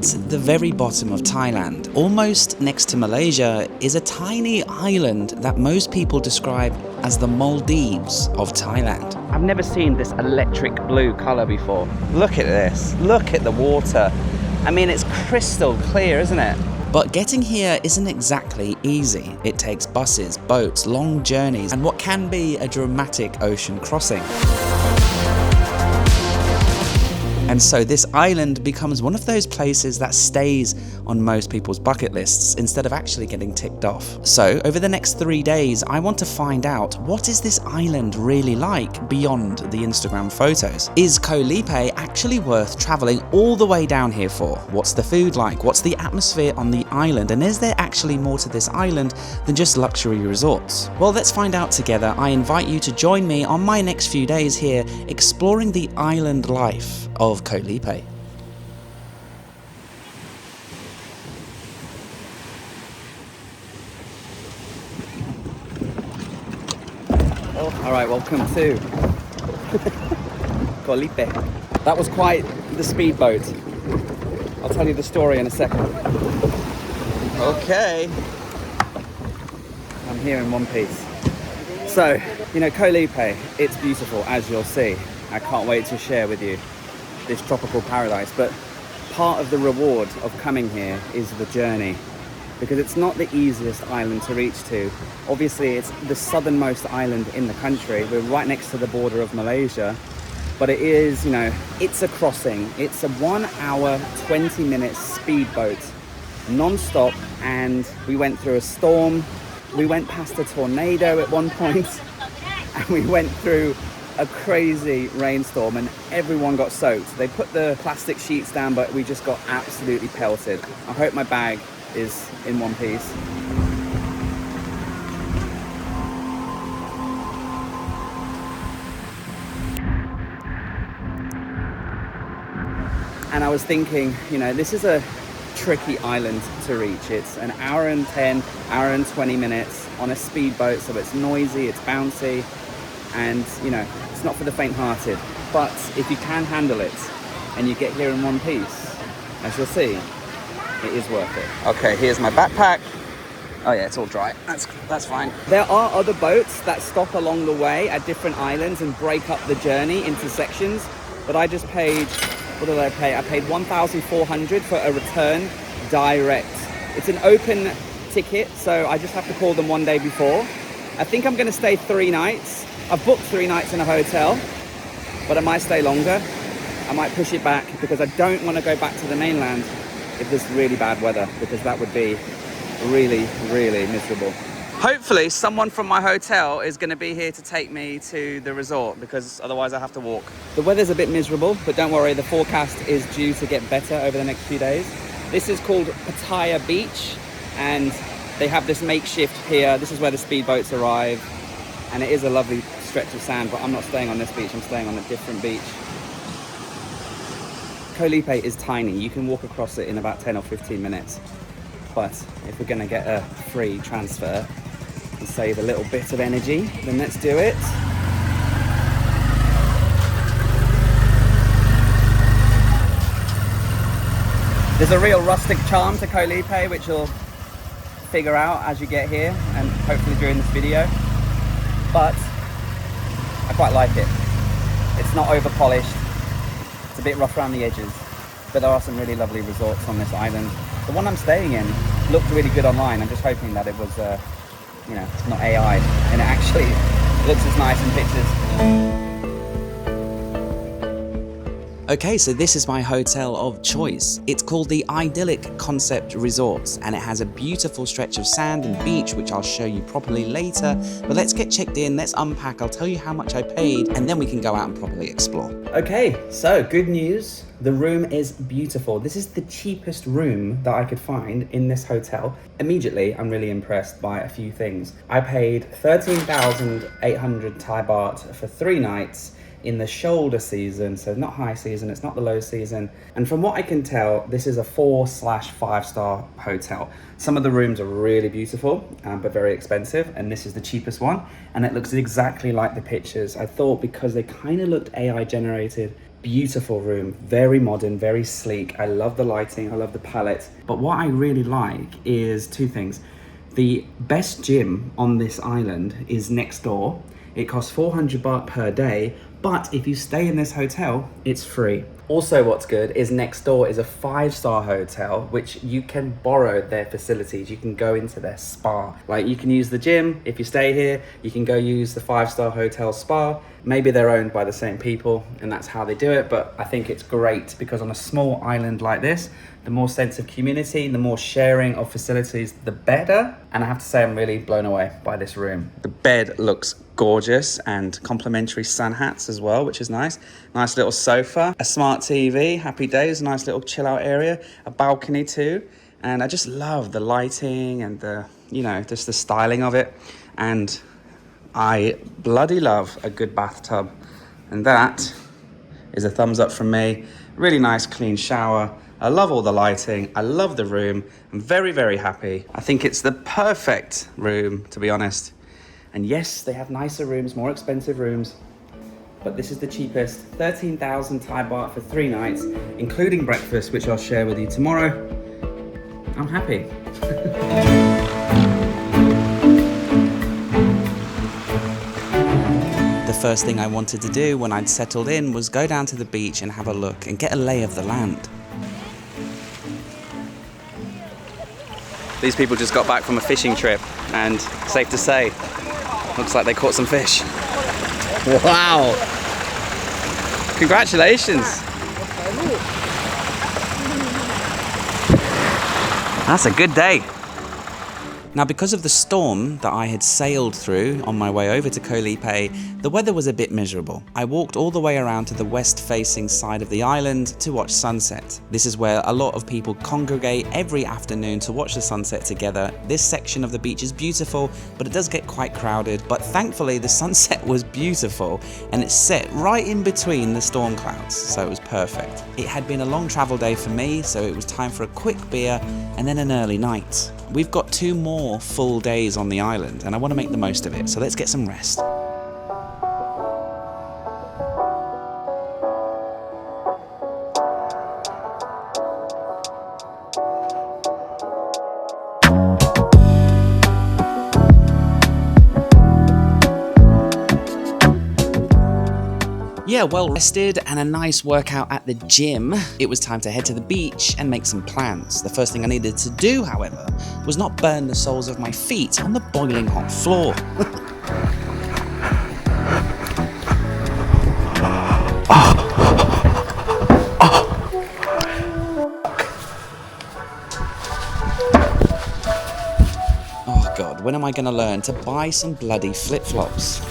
At the very bottom of Thailand, almost next to Malaysia, is a tiny island that most people describe as the Maldives of Thailand. I've never seen this electric blue colour before. Look at this. Look at the water. I mean, it's crystal clear, isn't it? But getting here isn't exactly easy. It takes buses, boats, long journeys, and what can be a dramatic ocean crossing. And so this island becomes one of those places that stays on most people's bucket lists instead of actually getting ticked off. So over the next 3 days, I want to find out, what is this island really like beyond the Instagram photos? Is Koh Lipe actually worth traveling all the way down here for? What's the food like? What's the atmosphere on the island? And is there actually more to this island than just luxury resorts? Well, let's find out together. I invite you to join me on my next few days here exploring the island life of Koh Lipe. Oh, all right, welcome to Koh Lipe. That was quite the speedboat. I'll tell you the story in a second. Okay. I'm here in one piece. So, you know, Koh Lipe, it's beautiful, as you'll see. I can't wait to share with you this tropical paradise, but part of the reward of coming here is the journey, because it's not the easiest island to reach to. Obviously, it's the southernmost island in the country. We're right next to the border of Malaysia, but it is, you know, it's a crossing. It's a 1 hour, 20 minute speedboat, non-stop, and we went through a storm. We went past a tornado at one point, and we went through a crazy rainstorm and everyone got soaked. They put the plastic sheets down, but we just got absolutely pelted. I hope my bag is in one piece. And I was thinking, you know, this is a tricky island to reach. It's an hour and 10, hour and 20 minutes on a speedboat, so it's noisy, it's bouncy, and you know, it's not for the faint-hearted. But if you can handle it and you get here in one piece, as you'll see, it is worth it. Okay, here's my backpack. Oh yeah, it's all dry. That's fine. There are other boats that stop along the way at different islands and break up the journey into sections, but I just paid, what did I pay? I paid 1,400 for a return direct. It's an open ticket, so I just have to call them one day before. I think I'm gonna stay 3 nights. I've booked 3 nights in a hotel, but I might stay longer. I might push it back because I don't want to go back to the mainland if there's really bad weather, because that would be really, really miserable. Hopefully someone from my hotel is going to be here to take me to the resort, because otherwise I have to walk. The weather's a bit miserable, but don't worry, the forecast is due to get better over the next few days. This is called Pattaya Beach, and they have this makeshift pier. This is where the speedboats arrive, and it is a lovely stretch of sand, but I'm not staying on this beach, I'm staying on a different beach. Koh Lipe is tiny. You can walk across it in about 10 or 15 minutes. But if we're gonna get a free transfer and save a little bit of energy, then let's do it. There's a real rustic charm to Koh Lipe, which you'll figure out as you get here and hopefully during this video. But I quite like it. It's not over polished. It's a bit rough around the edges, but there are some really lovely resorts on this island. The one I'm staying in looked really good online. I'm just hoping that it was, you know, not AI, and it actually looks as nice in pictures. Okay, so this is my hotel of choice. It's called the Idyllic Concept Resorts, and it has a beautiful stretch of sand and beach, which I'll show you properly later. But let's get checked in, let's unpack, I'll tell you how much I paid, and then we can go out and properly explore. Okay, so good news. The room is beautiful. This is the cheapest room that I could find in this hotel. Immediately, I'm really impressed by a few things. I paid 13,800 Thai baht for 3 nights in the shoulder season, so not high season, it's not the low season. And from what I can tell, this is a 4/5-star hotel. Some of the rooms are really beautiful, but very expensive, and this is the cheapest one, and it looks exactly like the pictures. I thought because they kind of looked AI generated, Beautiful room, very modern, very sleek. I love the lighting, I love the palette. But what I really like is two things. The best gym on this island is next door. It costs 400 baht per day, but if you stay in this hotel, it's free. Also, what's good is next door is a 5-star hotel, which you can borrow their facilities. You can go into their spa. Like, you can use the gym. If you stay here, you can go use the 5-star hotel spa. Maybe they're owned by the same people and that's how they do it, but I think it's great because on a small island like this, the more sense of community, the more sharing of facilities, the better. And I have to say, I'm really blown away by this room. The bed looks gorgeous and complimentary sun hats as well, which is nice. Nice little sofa, a smart TV, happy days, a nice little chill out area, a balcony too. And I just love the lighting and the, you know, just the styling of it. And I bloody love a good bathtub. And that is a thumbs up from me. Really nice, clean shower. I love all the lighting. I love the room. I'm very, very happy. I think it's the perfect room, to be honest. And yes, they have nicer rooms, more expensive rooms, but this is the cheapest. 13,000 Thai baht for 3 nights, including breakfast, which I'll share with you tomorrow. I'm happy. The first thing I wanted to do when I'd settled in was go down to the beach and have a look and get a lay of the land. These people just got back from a fishing trip and safe to say, looks like they caught some fish. Wow! Congratulations! That's a good day. Now, because of the storm that I had sailed through on my way over to Koh Lipe, the weather was a bit miserable. I walked all the way around to the west-facing side of the island to watch sunset. This is where a lot of people congregate every afternoon to watch the sunset together. This section of the beach is beautiful, but it does get quite crowded. But thankfully, the sunset was beautiful, and it's set right in between the storm clouds, so it was perfect. It had been a long travel day for me, so it was time for a quick beer and then an early night. We've got 2 more full days on the island and I want to make the most of it, so let's get some rest. Yeah, well rested and a nice workout at the gym, it was time to head to the beach and make some plans. The first thing I needed to do, however, was not burn the soles of my feet on the boiling hot floor. Oh God, when am I gonna learn to buy some bloody flip-flops?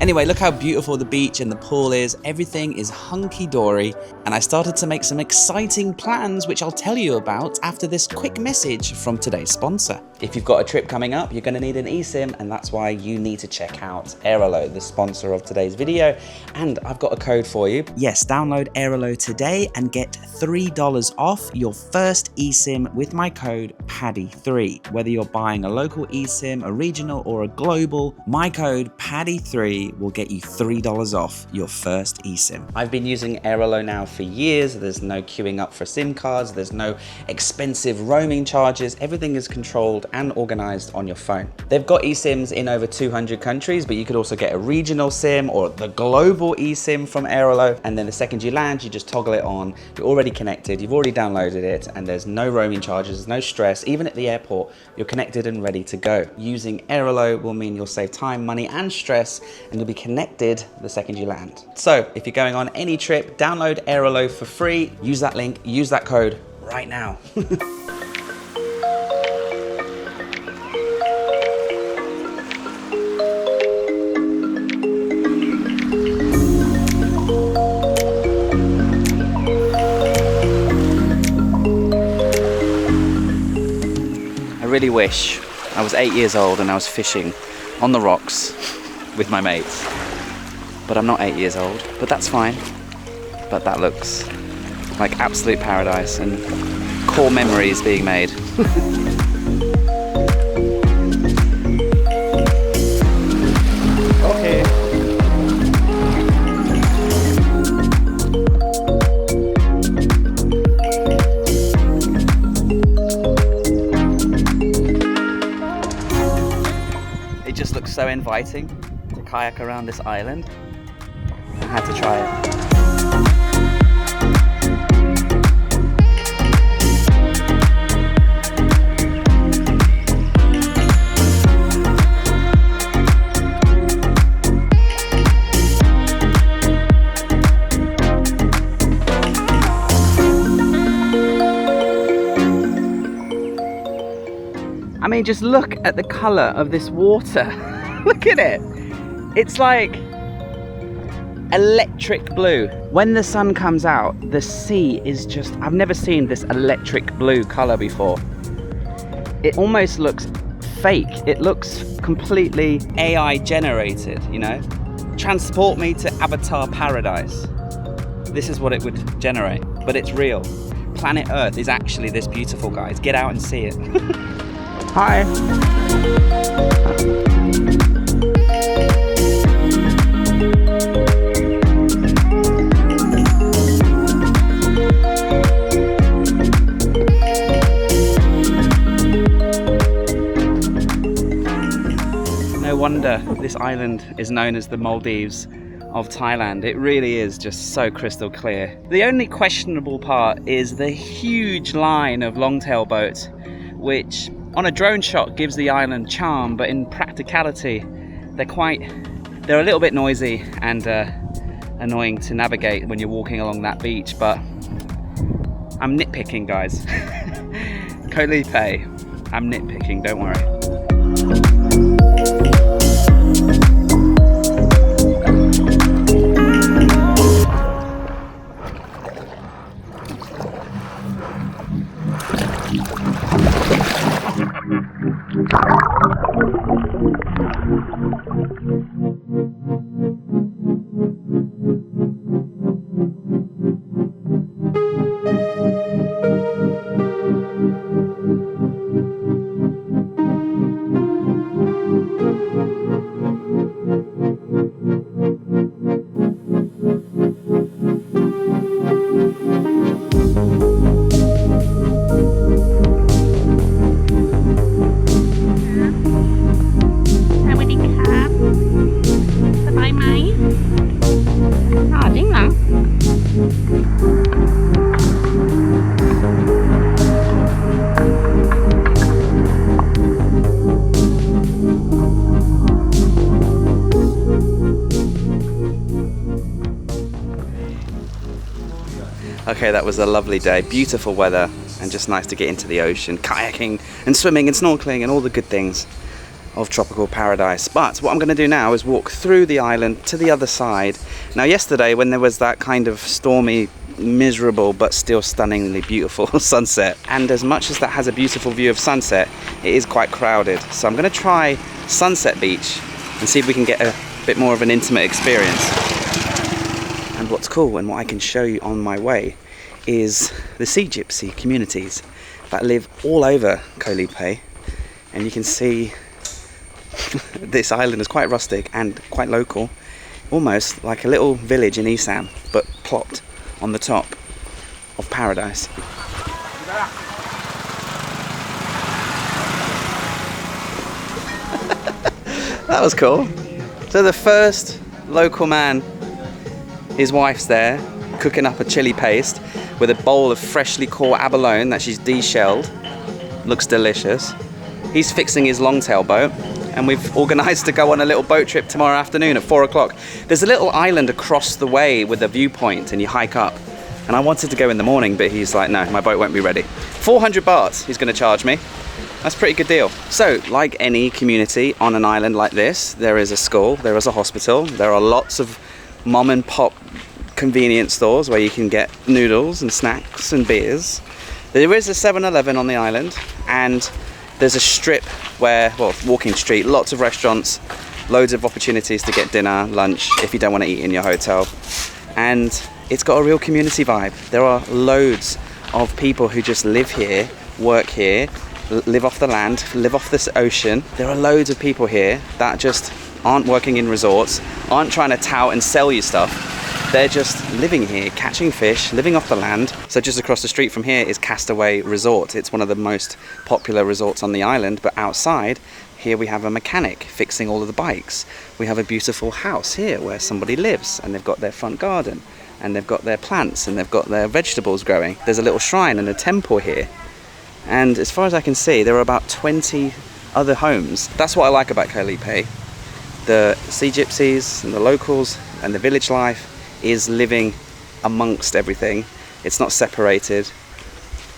Anyway, look how beautiful the beach and the pool is. Everything is hunky-dory, and I started to make some exciting plans, which I'll tell you about after this quick message from today's sponsor. If you've got a trip coming up, you're going to need an eSIM, and that's why you need to check out Airalo, the sponsor of today's video. And I've got a code for you. Yes, download Airalo today and get $3 off your first eSIM with my code PADDY3. Whether you're buying a local eSIM, a regional, or a global, my code PADDY3 will get you $3 off your first eSIM. I've been using Airalo now for years. There's no queuing up for SIM cards. There's no expensive roaming charges. Everything is controlled and organized on your phone. They've got eSIMs in over 200 countries, but you could also get a regional SIM or the global eSIM from Airalo. And then the second you land, you just toggle it on. You're already connected. You've already downloaded it, and there's no roaming charges, there's no stress. Even at the airport, you're connected and ready to go. Using Airalo will mean you'll save time, money, and stress, and you'll be connected the second you land. So if you're going on any trip, download Airalo for free. Use that link, use that code right now. I really wish I was 8 years old and I was fishing on the rocks with my mates. But I'm not 8 years old, but that's fine. But that looks like absolute paradise and core memories being made. Okay. inviting to kayak around this island. I had to try it. I mean, just look at the colour of this water. Look at it. It's like electric blue. When the sun comes out, the sea is just, I've never seen this electric blue colour before. It almost looks fake. It looks completely AI generated, you know? Transport me to Avatar Paradise. This is what it would generate, but it's real. Planet Earth is actually this beautiful, guys. Get out and see it. Hi. No wonder this island is known as the Maldives of Thailand. It really is just so crystal clear. The only questionable part is the huge line of longtail boats, which on a drone shot gives the island charm, but in practicality they're a little bit noisy and annoying to navigate when you're walking along that beach. But I'm nitpicking, guys. Koh Lipe, I'm nitpicking, don't worry. Okay, that was a lovely day, beautiful weather, and just nice to get into the ocean, kayaking and swimming and snorkeling and all the good things of tropical paradise. But what I'm going to do now is walk through the island to the other side. Now yesterday, when there was that kind of stormy, miserable but still stunningly beautiful sunset, and as much as that has a beautiful view of sunset, it is quite crowded. So I'm going to try Sunset Beach and see if we can get a bit more of an intimate experience. And what's cool and what I can show you on my way is the sea gypsy communities that live all over Koh Lipe. And you can see this island is quite rustic and quite local, almost like a little village in Isam, but plopped on the top of paradise. That was cool. So the first local man, his wife's there cooking up a chili paste with a bowl of freshly caught abalone that she's de-shelled. Looks delicious. He's fixing his longtail boat, and we've organised to go on a little boat trip tomorrow afternoon at 4 o'clock. There's a little island across the way with a viewpoint, and you hike up. And I wanted to go in the morning, but he's like, no, my boat won't be ready. 400 bahts he's going to charge me. That's a pretty good deal. So, like any community on an island like this, there is a school, there is a hospital, there are lots of mom and pop convenience stores where you can get noodles and snacks and beers. There is a 7-Eleven on the island, and there's a strip where, well, walking street, lots of restaurants, loads of opportunities to get dinner, lunch, if you don't want to eat in your hotel. And it's got a real community vibe. There are loads of people who just live here, work here, live off the land, live off this ocean. There are loads of people here that just aren't working in resorts, aren't trying to tout and sell you stuff. They're just living here, catching fish, living off the land. So just across the street from here is Castaway Resort. It's one of the most popular resorts on the island, but outside, Here we have a mechanic fixing all of the bikes. We have a beautiful house here where somebody lives, and they've got their front garden, and they've got their plants, and they've got their vegetables growing. There's a little shrine and a temple here. And as far as I can see, there are about 20 other homes. That's what I like about Koh Lipe. The sea gypsies and the locals and the village life is living amongst everything. It's not separated.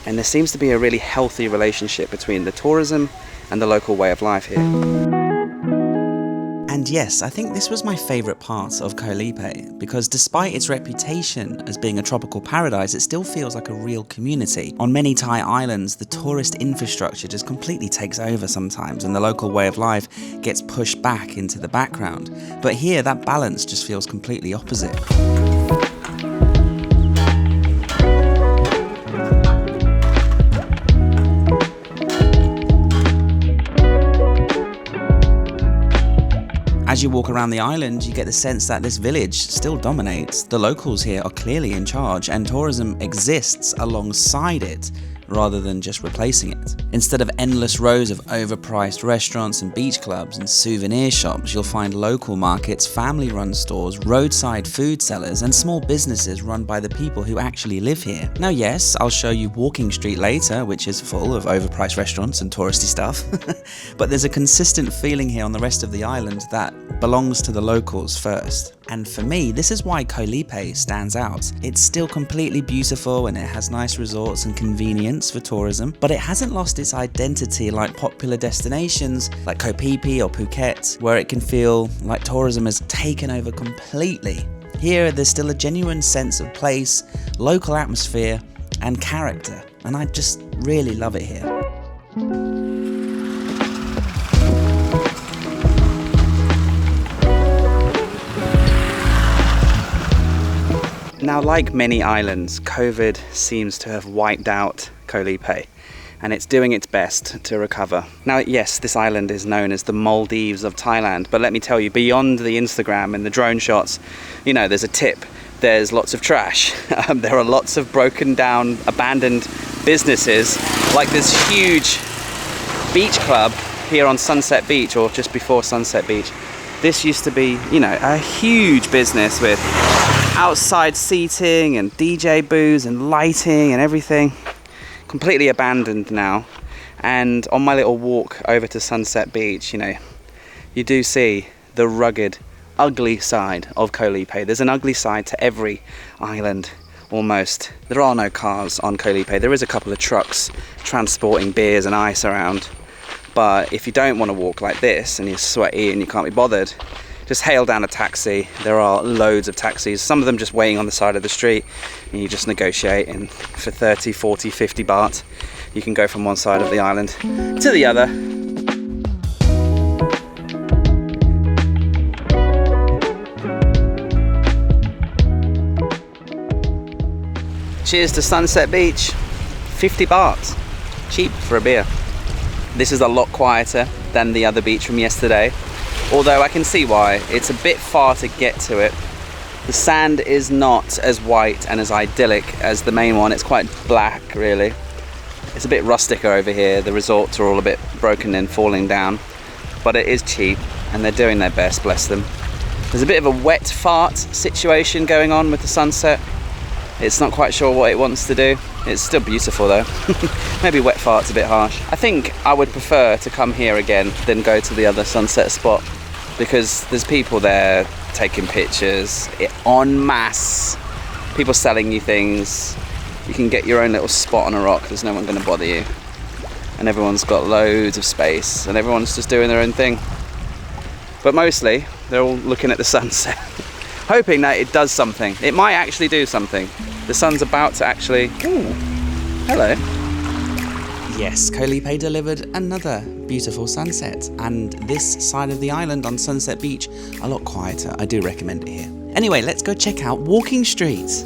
And there seems to be a really healthy relationship between the tourism and the local way of life here. And yes, I think this was my favourite part of Koh Lipe, because despite its reputation as being a tropical paradise, it still feels like a real community. On many Thai islands, the tourist infrastructure just completely takes over sometimes, and the local way of life gets pushed back into the background. But here, that balance just feels completely opposite. As you walk around the island, you get the sense that this village still dominates. The locals here are clearly in charge, and tourism exists alongside it rather than just replacing it. Instead of endless rows of overpriced restaurants and beach clubs and souvenir shops, you'll find local markets, family-run stores, roadside food sellers, and small businesses run by the people who actually live here. Now yes, I'll show you Walking Street later, which is full of overpriced restaurants and touristy stuff, but there's a consistent feeling here on the rest of the island that belongs to the locals first. And for me, this is why Koh Lipe stands out. It's still completely beautiful and it has nice resorts and convenience for tourism, but it hasn't lost its identity like popular destinations like Koh Phi Phi or Phuket, where it can feel like tourism has taken over completely. Here, there's still a genuine sense of place, local atmosphere, and character, and I just really love it here. Now, like many islands, COVID seems to have wiped out Koh Lipe, and it's doing its best to recover. Now, yes, this island is known as the Maldives of Thailand, but let me tell you, beyond the Instagram and the drone shots, you know, there's a tip. There's lots of trash. There are lots of broken down, abandoned businesses, like this huge beach club here on Sunset Beach, or just before Sunset Beach. This used to be, you know, a huge business with outside seating and DJ booths and lighting and everything. Completely abandoned now. And on my little walk over to Sunset Beach, you know, you do see the rugged, ugly side of Koh Lipe. There's an ugly side to every island, almost. There are no cars on Koh Lipe. There is a couple of trucks transporting beers and ice around. But if you don't want to walk like this and you're sweaty and you can't be bothered, just hail down a taxi. There are loads of taxis, some of them just waiting on the side of the street, and you just negotiate, and for 30, 40, 50 baht, you can go from one side of the island to the other. Cheers to Sunset Beach. 50 baht, cheap for a beer. This is a lot quieter than the other beach from yesterday, although I can see why. It's a bit far to get to it. The sand is not as white and as idyllic as the main one. It's quite black, really. It's a bit rusticer over here. The resorts are all a bit broken and falling down, but it is cheap and they're doing their best, bless them. There's a bit of a wet fart situation going on with the sunset. It's not quite sure what it wants to do. It's still beautiful though. Maybe wet fart's a bit harsh. I think I would prefer to come here again than go to the other sunset spot, because there's people there taking pictures en masse. People selling you things. You can get your own little spot on a rock. There's no one going to bother you. And everyone's got loads of space and everyone's just doing their own thing. But mostly they're all looking at the sunset, hoping that it does something. It might actually do something. The sun's about to actually... Ooh, hello. Yes, Koh Lipe delivered another beautiful sunset, and this side of the island on Sunset Beach, a lot quieter. I do recommend it here. Anyway, let's go check out Walking Street.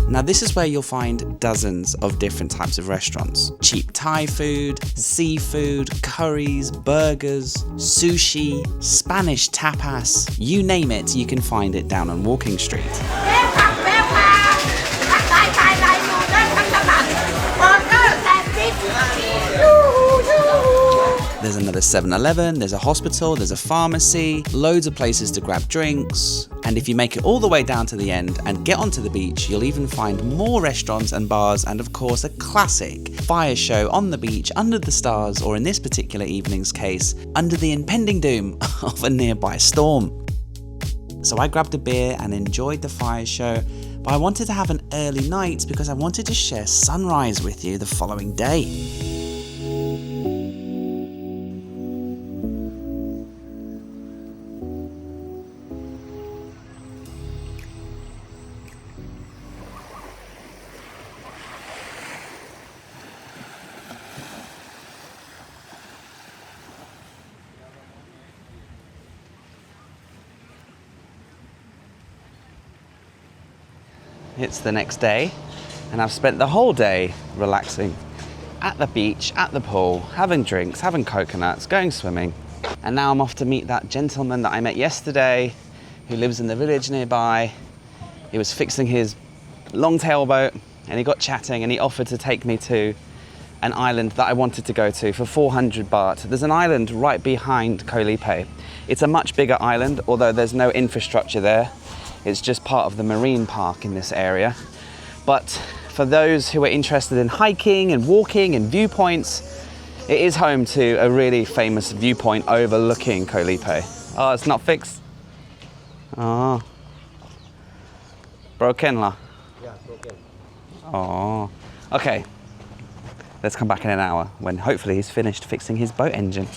Now this is where you'll find dozens of different types of restaurants. Cheap Thai food, seafood, curries, burgers, sushi, Spanish tapas, you name it, you can find it down on Walking Street. another 7-Eleven, there's a hospital, there's a pharmacy, loads of places to grab drinks. And if you make it all the way down to the end and get onto the beach, you'll even find more restaurants and bars, and of course a classic fire show on the beach under the stars, or in this particular evening's case, under the impending doom of a nearby storm. So I grabbed a beer and enjoyed the fire show, but I wanted to have an early night because I wanted to share sunrise with you the following day. It's the next day, and I've spent the whole day relaxing at the beach, at the pool, having drinks, having coconuts, going swimming. And now I'm off to meet that gentleman that I met yesterday, who lives in the village nearby. He was fixing his long tailboat, and he got chatting, and he offered to take me to an island that I wanted to go to for 400 baht. There's an island right behind Koh Lipe. It's a much bigger island, although there's no infrastructure there. It's just part of the marine park in this area. But for those who are interested in hiking and walking and viewpoints, it is home to a really famous viewpoint overlooking Koh Lipe. Oh, it's not fixed? Oh. Broken lah? Yeah, broken. Oh. Okay. Let's come back in an hour when hopefully he's finished fixing his boat engine.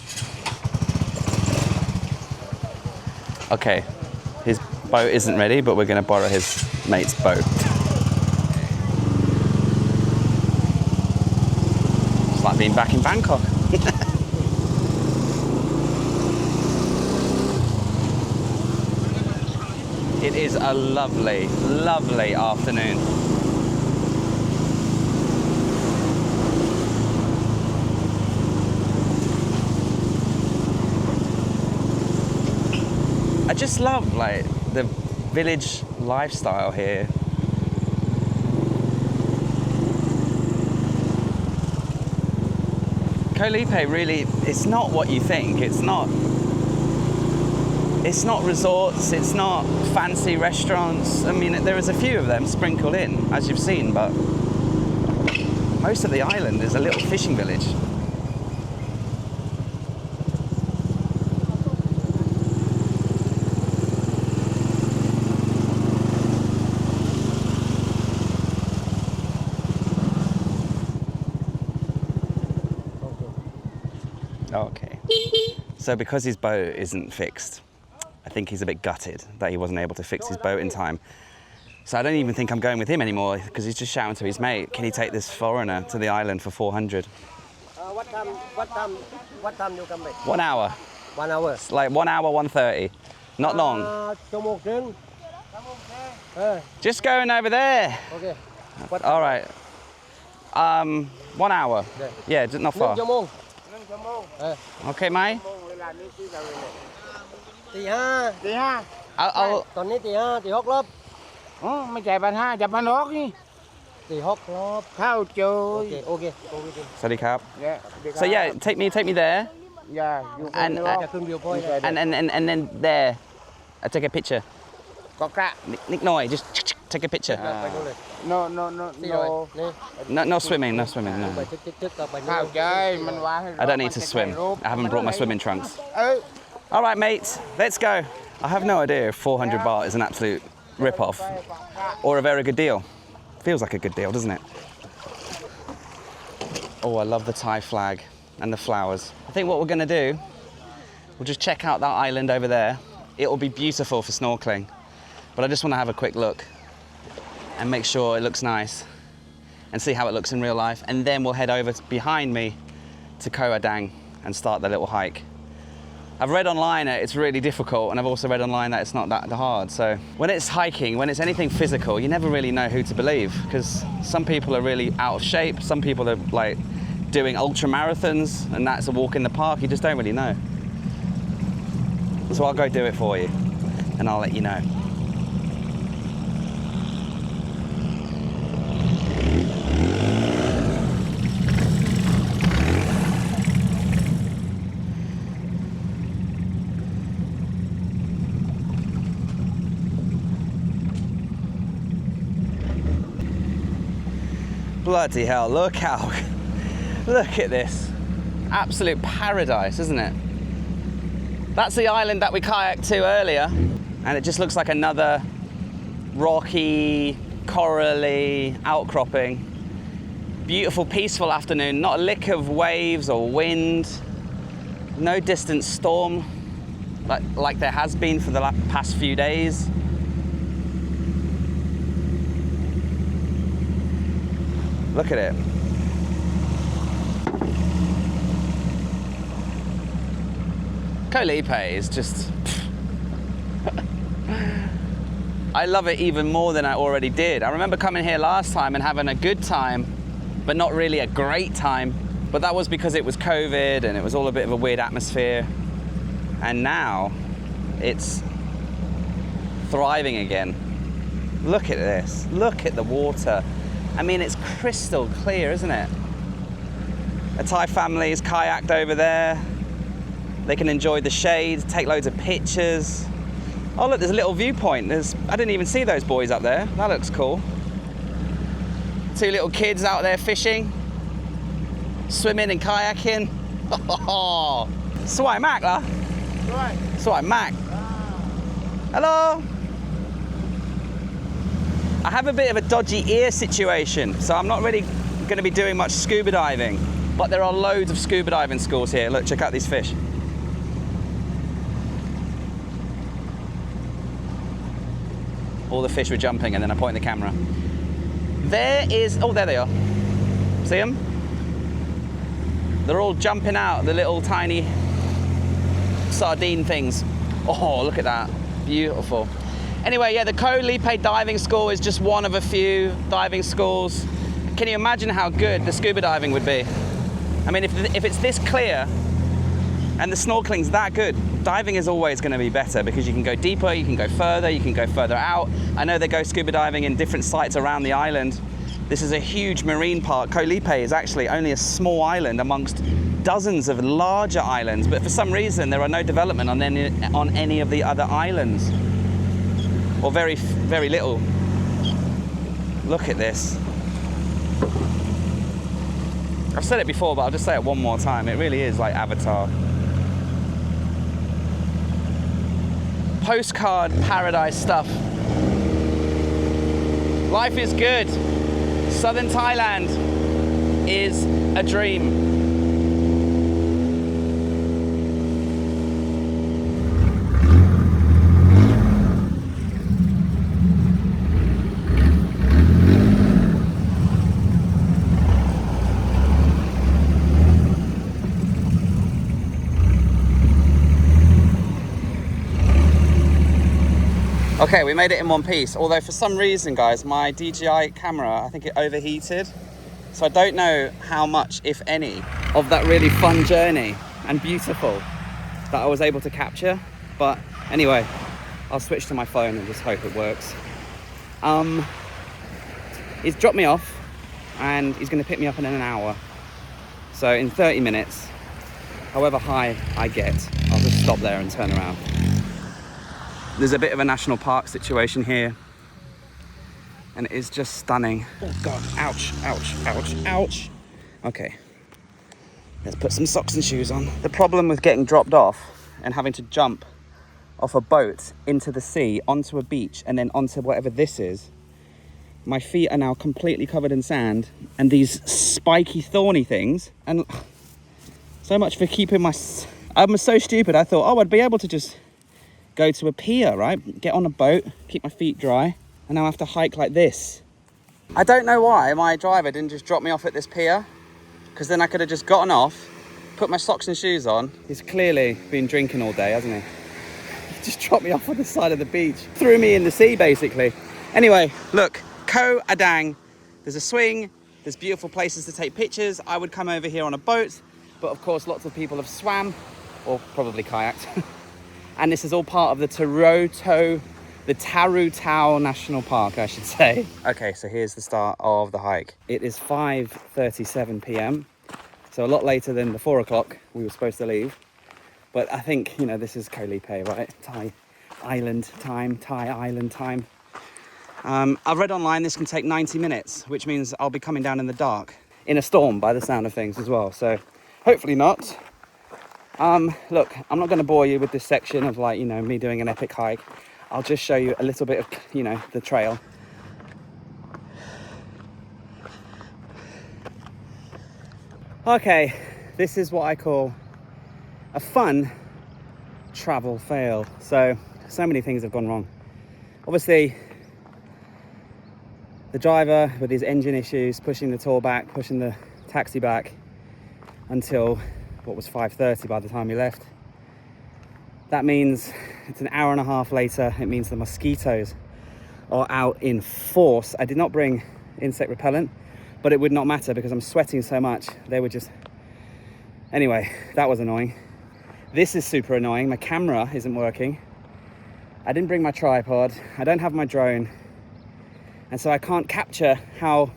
Okay. His boat isn't ready, but we're going to borrow his mate's boat. It's like being back in Bangkok. It is a lovely, lovely afternoon. I just love like the village lifestyle here. Koh Lipe really, it's not what you think. It's not resorts, it's not fancy restaurants. I mean, there is a few of them sprinkled in, as you've seen, but most of the island is a little fishing village. Okay. So because his boat isn't fixed, I think he's a bit gutted that he wasn't able to fix his boat in time. So I don't even think I'm going with him anymore, because he's just shouting to his mate, can he take this foreigner to the island for 400? What time you come back? 1 hour. 1 hour. It's like 1 hour, 1:30. Not long. Just going over there. Okay. All right. 1 hour. Yeah, not far. Okay, mate. ตีห้า I'll ตอนนี้ตีห้าตีหกรอบ อ๋อไม่จ่าย1,500จับ1,600นี่ ตีหกรอบ เข้าเจอ โอเค Sorry, Cap. Yeah. So yeah, take me there, Yeah, you And, can จะขึ้นวิวพอยต์ and then there, I take a picture. ก็กะ Nick Noy, just take a picture. ไปดูเลย no นี่เลย no นี่ No swimming, no swimming. ไป No. ทึกๆต่อไป เข้าใจมันว่าให้ I don't need to swim. I haven't brought my swimming trunks. เอ้ย All right, mates, let's go. I have no idea if 400 baht is an absolute rip-off or a very good deal. Feels like a good deal, doesn't it? Oh, I love the Thai flag and the flowers. I think what we're going to do, we'll just check out that island over there. It will be beautiful for snorkeling, but I just want to have a quick look and make sure it looks nice and see how it looks in real life. And then we'll head over behind me to Koh Adang and start the little hike. I've read online that it's really difficult, and I've also read online that it's not that hard. So when it's hiking, when it's anything physical, you never really know who to believe, because some people are really out of shape, some people are like doing ultra marathons, and that's a walk in the park. You just don't really know. So I'll go do it for you, and I'll let you know. Bloody hell, look at this. Absolute paradise, isn't it? That's the island that we kayaked to earlier, and it just looks like another rocky, corally outcropping. Beautiful, peaceful afternoon, not a lick of waves or wind, no distant storm like there has been for the past few days. Look at it. KOH LIPE is just... I love it even more than I already did. I remember coming here last time and having a good time, but not really a great time. But that was because it was COVID and it was all a bit of a weird atmosphere. And now it's thriving again. Look at this. Look at the water. I mean, it's crystal clear, isn't it? A Thai family is kayaked over there. They can enjoy the shade, take loads of pictures. Oh look, there's a little viewpoint. I didn't even see those boys up there. That looks cool. 2 little kids out there fishing, swimming and kayaking. Swai Mac lah. Swai Mac. Hello. I have a bit of a dodgy ear situation, so I'm not really going to be doing much scuba diving. But there are loads of scuba diving schools here. Look, check out these fish. All the fish were jumping, and then I point the camera. There they are. See them? They're all jumping out, the little tiny sardine things. Oh, look at that. Beautiful. Anyway, yeah, the KOH LIPE diving school is just one of a few diving schools. Can you imagine how good the scuba diving would be? I mean, if it's this clear and the snorkeling's that good, diving is always going to be better because you can go deeper, you can go further out. I know they go scuba diving in different sites around the island. This is a huge marine park. KOH LIPE is actually only a small island amongst dozens of larger islands, but for some reason there are no development on any of the other islands. Or very, very little. Look at this. I've said it before, but I'll just say it one more time. It really is like Avatar. Postcard paradise stuff. Life is good. Southern Thailand is a dream. Okay, we made it in one piece, although for some reason, guys, my DJI camera, I think it overheated. So I don't know how much, if any, of that really fun journey and beautiful that I was able to capture. But anyway, I'll switch to my phone and just hope it works. He's dropped me off and he's gonna pick me up in an hour. So in 30 minutes, however high I get, I'll just stop there and turn around. There's a bit of a national park situation here, and it is just stunning. Oh God, ouch, ouch, ouch, ouch. Okay, let's put some socks and shoes on. The problem with getting dropped off and having to jump off a boat into the sea, onto a beach, and then onto whatever this is, my feet are now completely covered in sand, and these spiky, thorny things, and so much for keeping my... I'm so stupid, I thought, oh, I'd be able to just go to a pier, right? Get on a boat, keep my feet dry, and now I have to hike like this. I don't know why my driver didn't just drop me off at this pier, because then I could have just gotten off, put my socks and shoes on. He's clearly been drinking all day, hasn't he? He just dropped me off on the side of the beach. Threw me in the sea, basically. Anyway, look, Koh Adang. There's a swing, there's beautiful places to take pictures. I would come over here on a boat, but of course lots of people have swam, or probably kayaked. And this is all part of the Tarutao National Park, I should say. Okay, so here's the start of the hike. It is 5:37 p.m. So a lot later than the 4 o'clock we were supposed to leave. But I think, you know, this is KOH LIPE, right? Thai island time. I've read online this can take 90 minutes, which means I'll be coming down in the dark in a storm by the sound of things as well. So hopefully not. Look, I'm not going to bore you with this section of, like, you know, me doing an epic hike. I'll just show you a little bit of, you know, the trail. Okay, this is what I call a fun travel fail. So many things have gone wrong. Obviously, the driver with his engine issues, pushing the tour back, pushing the taxi back until what was 5:30 by the time we left. That means it's an hour and a half later. It means the mosquitoes are out in force. I did not bring insect repellent, but it would not matter because I'm sweating so much. They were just... Anyway, that was annoying. This is super annoying. My camera isn't working. I didn't bring my tripod. I don't have my drone. And so I can't capture how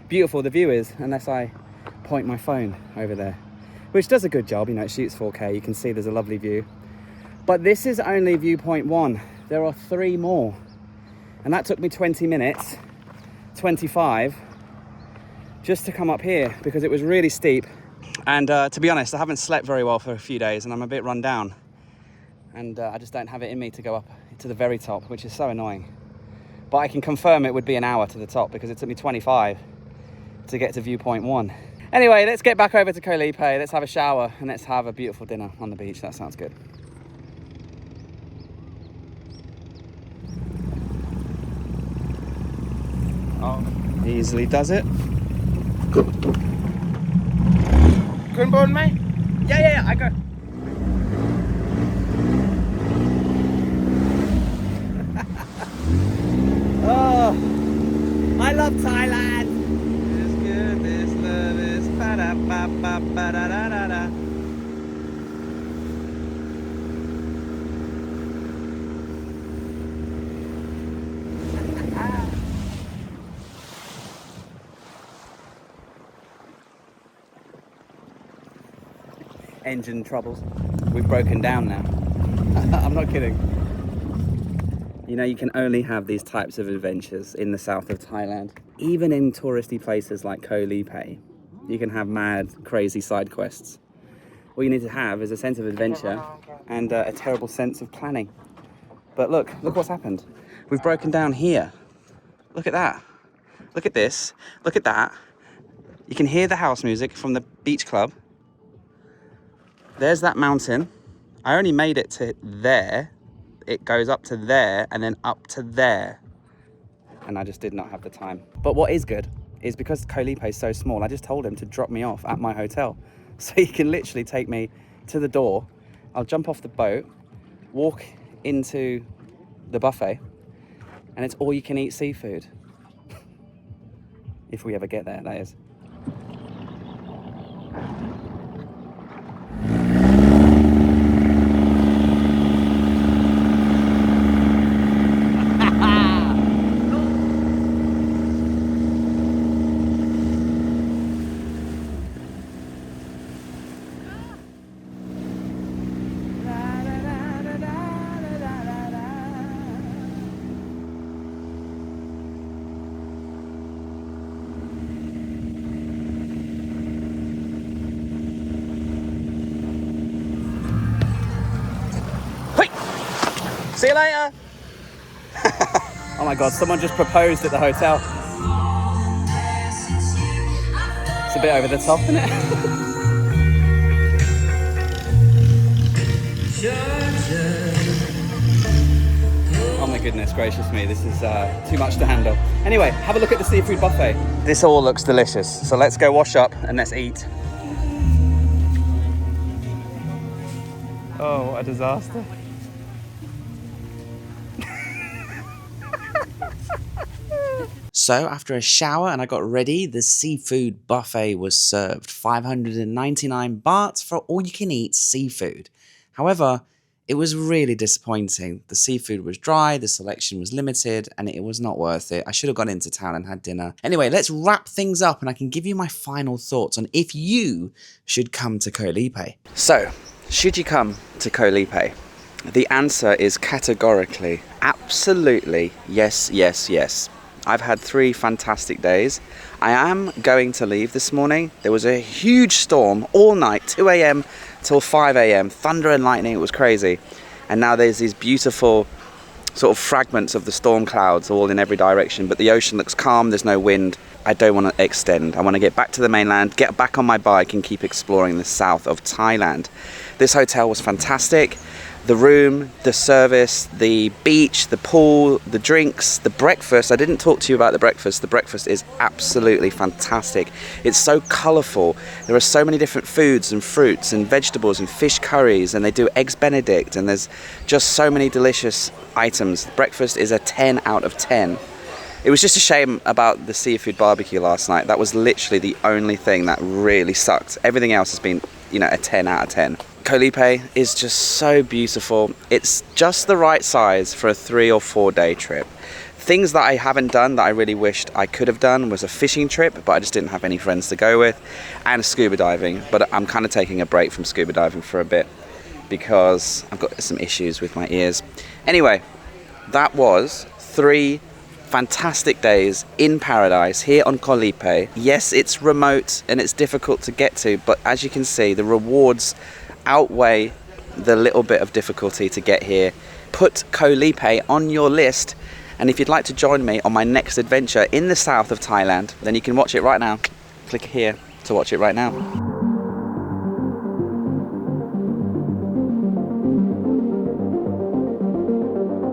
beautiful the view is unless I point my phone over there, which does a good job. You know, it shoots 4K. You can see there's a lovely view. But this is only viewpoint 1. There are 3 more. And that took me 20 minutes, 25, just to come up here because it was really steep. And to be honest, I haven't slept very well for a few days and I'm a bit run down. And I just don't have it in me to go up to the very top, which is so annoying. But I can confirm it would be an hour to the top because it took me 25 to get to viewpoint 1. Anyway, let's get back over to KOH LIPE. Let's have a shower and let's have a beautiful dinner on the beach. That sounds good. Oh, easily does it. ขึ้นบนไหม Yeah, I go. Oh, I love Thailand. This good, this love is ba-da-ba-ba-ba-da-da-da-da. Engine troubles. We've broken down now. I'm not kidding. You know, you can only have these types of adventures in the south of Thailand. Even in touristy places like KOH LIPE, you can have mad, crazy side quests. All you need to have is a sense of adventure and a terrible sense of planning. But look what's happened. We've broken down here. Look at that. Look at this. Look at that. You can hear the house music from the beach club. There's that mountain. I only made it to there. It goes up to there and then up to there. And I just did not have the time. But what is good is because KOH LIPE is so small, I just told him to drop me off at my hotel. So he can literally take me to the door. I'll jump off the boat, walk into the buffet, and it's all you can eat seafood. If we ever get there, that is. See you later. Oh my God, someone just proposed at the hotel. It's a bit over the top, isn't it? Oh my goodness gracious me, this is too much to handle. Anyway, have a look at the seafood buffet. This all looks delicious, so let's go wash up and let's eat. Oh, what a disaster. So after a shower and I got ready, the seafood buffet was served. 599 baht for all you can eat seafood. However, it was really disappointing. The seafood was dry, the selection was limited, and it was not worth it. I should have gone into town and had dinner. Anyway, let's wrap things up and I can give you my final thoughts on if you should come to KOH LIPE. So, should you come to KOH LIPE? The answer is categorically, absolutely, yes, yes, yes. I've had 3 fantastic days. I am going to leave this morning. There was a huge storm all night, 2 a.m. till 5 a.m. Thunder and lightning, it was crazy. And now there's these beautiful sort of fragments of the storm clouds all in every direction, but the ocean looks calm, there's no wind. I don't want to extend. I want to get back to the mainland, get back on my bike and keep exploring the south of Thailand. This hotel was fantastic. The room, the service, the beach, the pool, the drinks, the breakfast. I didn't talk to you about the breakfast. The breakfast is absolutely fantastic. It's so colourful. There are so many different foods and fruits and vegetables and fish curries, and they do eggs benedict, and there's just so many delicious items. Breakfast is a 10 out of 10. It was just a shame about the seafood barbecue last night. That was literally the only thing that really sucked. Everything else has been, you know, a 10 out of 10. Koh Lipe is just so beautiful. It's just the right size for a 3 or 4 day trip. Things that I haven't done that I really wished I could have done was a fishing trip, but I just didn't have any friends to go with, and scuba diving. But I'm kind of taking a break from scuba diving for a bit because I've got some issues with my ears. Anyway, that was 3 fantastic days in paradise here on Koh Lipe. Yes, it's remote and it's difficult to get to, but as you can see, the rewards outweigh the little bit of difficulty to get here. Put Koh Lipe on your list, and if you'd like to join me on my next adventure in the south of Thailand, then you can watch it right now. Click here to watch it right now.